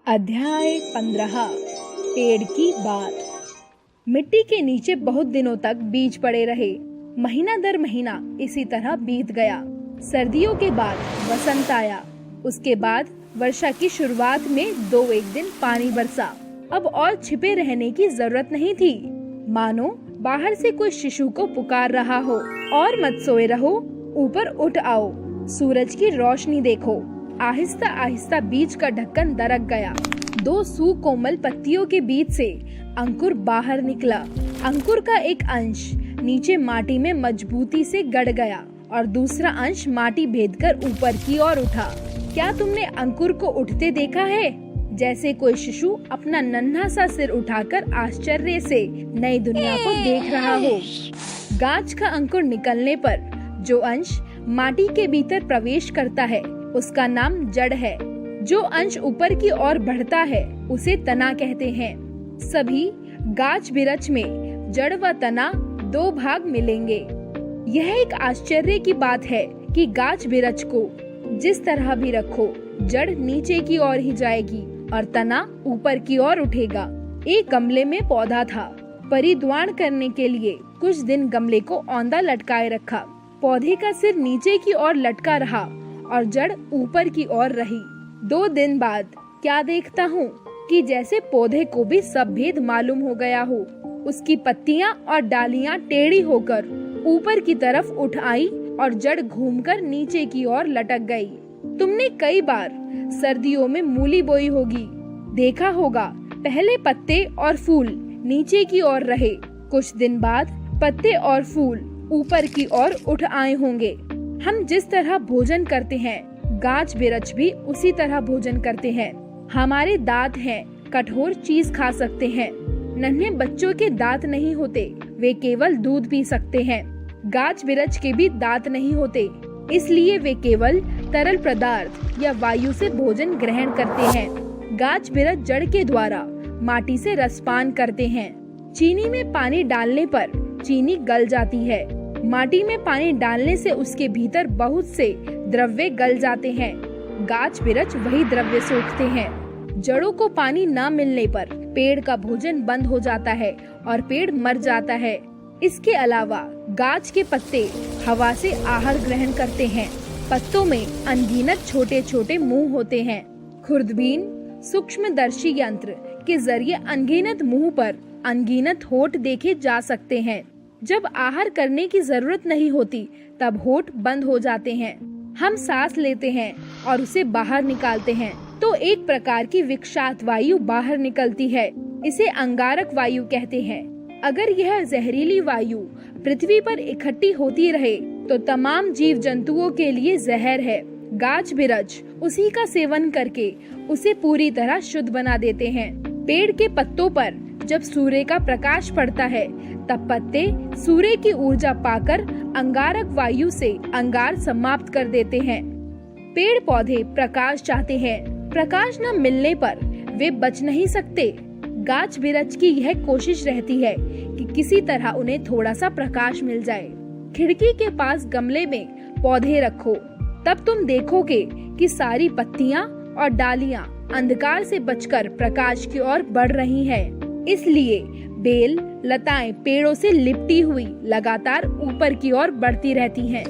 अध्याय 15 पेड़ की बात। मिट्टी के नीचे बहुत दिनों तक बीज पड़े रहे। महीना दर महीना इसी तरह बीत गया। सर्दियों के बाद वसंत आया। उसके बाद वर्षा की शुरुआत में 2-1 दिन पानी बरसा। अब और छिपे रहने की जरूरत नहीं थी। मानो बाहर से कोई शिशु को पुकार रहा हो, और मत सोए रहो, ऊपर उठ आओ, सूरज की रोशनी देखो। आहिस्ता आहिस्ता बीज का ढक्कन दरक गया। 2 सुकोमल पत्तियों के बीच से अंकुर बाहर निकला। अंकुर का एक अंश नीचे माटी में मजबूती से गड़ गया और दूसरा अंश माटी भेदकर ऊपर की ओर उठा। क्या तुमने अंकुर को उठते देखा है? जैसे कोई शिशु अपना नन्हा सा सिर उठाकर आश्चर्य से नई दुनिया को देख रहा हो। गाछ का अंकुर निकलने पर जो अंश माटी के भीतर प्रवेश करता है उसका नाम जड़ है। जो अंश ऊपर की ओर बढ़ता है उसे तना कहते हैं। सभी गाछ बिरछ में जड़ व तना 2 भाग मिलेंगे। यह एक आश्चर्य की बात है कि गाछ बिरछ को जिस तरह भी रखो, जड़ नीचे की ओर ही जाएगी और तना ऊपर की ओर उठेगा। एक गमले में पौधा था। परिद्वाण करने के लिए कुछ दिन गमले को औंधा लटकाए रखा। पौधे का सिर नीचे की ओर लटका रहा और जड़ ऊपर की ओर रही। 2 दिन बाद क्या देखता हूँ कि जैसे पौधे को भी सब भेद मालूम हो गया हो। उसकी पत्तियाँ और डालियाँ टेढ़ी होकर ऊपर की तरफ उठ आई और जड़ घूमकर नीचे की ओर लटक गई। तुमने कई बार सर्दियों में मूली बोई होगी। देखा होगा, पहले पत्ते और फूल नीचे की ओर रहे। कुछ दिन बाद पत्ते और फूल ऊपर की ओर उठ आए होंगे। हम जिस तरह भोजन करते हैं, गाछ बिरछ भी उसी तरह भोजन करते हैं। हमारे दांत हैं, कठोर चीज खा सकते हैं। नन्हे बच्चों के दांत नहीं होते, वे केवल दूध पी सकते हैं। गाछ बिरछ के भी दांत नहीं होते, इसलिए वे केवल तरल पदार्थ या वायु से भोजन ग्रहण करते हैं। गाछ बिरछ जड़ के द्वारा माटी से रसपान करते हैं। चीनी में पानी डालने पर चीनी गल जाती है। माटी में पानी डालने से उसके भीतर बहुत से द्रव्य गल जाते हैं। गाछ बिरछ वही द्रव्य सोखते हैं। जड़ों को पानी न मिलने पर पेड़ का भोजन बंद हो जाता है और पेड़ मर जाता है। इसके अलावा गाछ के पत्ते हवा से आहार ग्रहण करते हैं। पत्तों में अनगिनत छोटे छोटे मुंह होते हैं। खुर्दबीन सूक्ष्मदर्शी यंत्र के जरिए अनगिनत मुंह पर अनगिनत होठ देखे जा सकते हैं। जब आहार करने की जरूरत नहीं होती तब होठ बंद हो जाते हैं। हम सांस लेते हैं और उसे बाहर निकालते हैं तो एक प्रकार की विषाक्त वायु बाहर निकलती है। इसे अंगारक वायु कहते हैं। अगर यह जहरीली वायु पृथ्वी पर इकट्ठी होती रहे तो तमाम जीव जंतुओं के लिए जहर है। गाछ बिरछ उसी का सेवन करके उसे पूरी तरह शुद्ध बना देते हैं। पेड़ के पत्तों पर जब सूर्य का प्रकाश पड़ता है तब पत्ते सूर्य की ऊर्जा पाकर अंगारक वायु से अंगार समाप्त कर देते हैं। पेड़ पौधे प्रकाश चाहते हैं। प्रकाश न मिलने पर वे बच नहीं सकते। गाछ बिरछ की यह कोशिश रहती है कि किसी तरह उन्हें थोड़ा सा प्रकाश मिल जाए। खिड़की के पास गमले में पौधे रखो, तब तुम देखोगे कि सारी पत्तियां और डालियां अंधकार से बचकर प्रकाश की ओर बढ़ रही हैं। इसलिए बेल लताएं पेड़ों से लिपटी हुई लगातार ऊपर की ओर बढ़ती रहती हैं।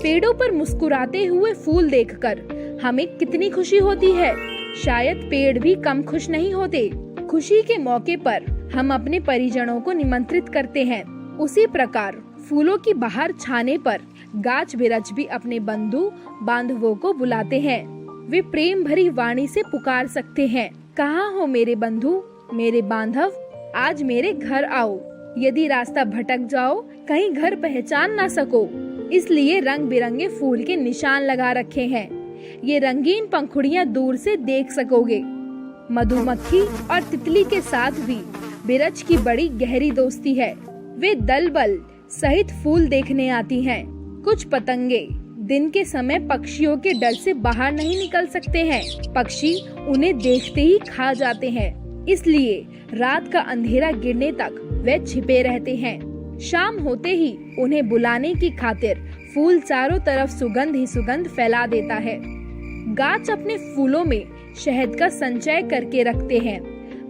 पेड़ों पर मुस्कुराते हुए फूल देखकर हमें कितनी खुशी होती है। शायद पेड़ भी कम खुश नहीं होते। खुशी के मौके पर हम अपने परिजनों को निमंत्रित करते हैं। उसी प्रकार फूलों की बहार छाने पर गाछ बिरछ भी अपने बंधु बांधवों को बुलाते हैं। वे प्रेम भरी वाणी से पुकार सकते हैं, कहाँ हो मेरे बंधु, मेरे बांधव, आज मेरे घर आओ। यदि रास्ता भटक जाओ, कहीं घर पहचान ना सको, इसलिए रंग बिरंगे फूल के निशान लगा रखे हैं। ये रंगीन पंखुड़ियाँ दूर से देख सकोगे। मधुमक्खी और तितली के साथ भी बिरछ की बड़ी गहरी दोस्ती है। वे दल बल सहित फूल देखने आती हैं। कुछ पतंगे दिन के समय पक्षियों के डर से बाहर नहीं निकल सकते हैं। पक्षी उन्हें देखते ही खा जाते हैं, इसलिए रात का अंधेरा गिरने तक वे छिपे रहते हैं। शाम होते ही उन्हें बुलाने की खातिर फूल चारों तरफ सुगंध ही सुगंध फैला देता है। गाछ अपने फूलों में शहद का संचय करके रखते हैं।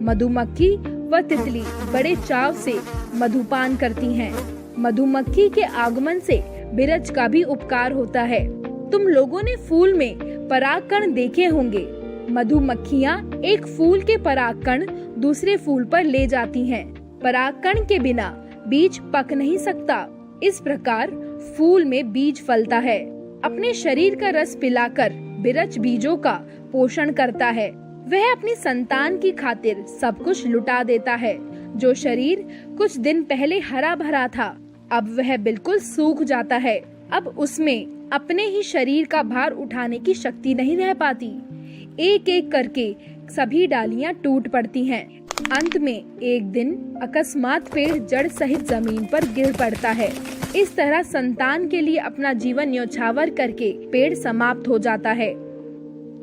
मधुमक्खी व तितली बड़े चाव से मधुपान करती हैं। मधुमक्खी के आगमन से बिरछ का भी उपकार होता है। तुम लोगों ने फूल में परागकण देखे होंगे। मधुमक्खियाँ एक फूल के परागकण दूसरे फूल पर ले जाती हैं। परागकण के बिना बीज पक नहीं सकता। इस प्रकार फूल में बीज फलता है। अपने शरीर का रस पिलाकर बिरछ बीजों का पोषण करता है। वह अपनी संतान की खातिर सब कुछ लुटा देता है। जो शरीर कुछ दिन पहले हरा भरा था, अब वह बिल्कुल सूख जाता है। अब उसमें अपने ही शरीर का भार उठाने की शक्ति नहीं रह पाती। एक एक करके सभी डालियां टूट पड़ती हैं। अंत में एक दिन अकस्मात पेड़ जड़ सहित जमीन पर गिर पड़ता है। इस तरह संतान के लिए अपना जीवन न्यौछावर करके पेड़ समाप्त हो जाता है।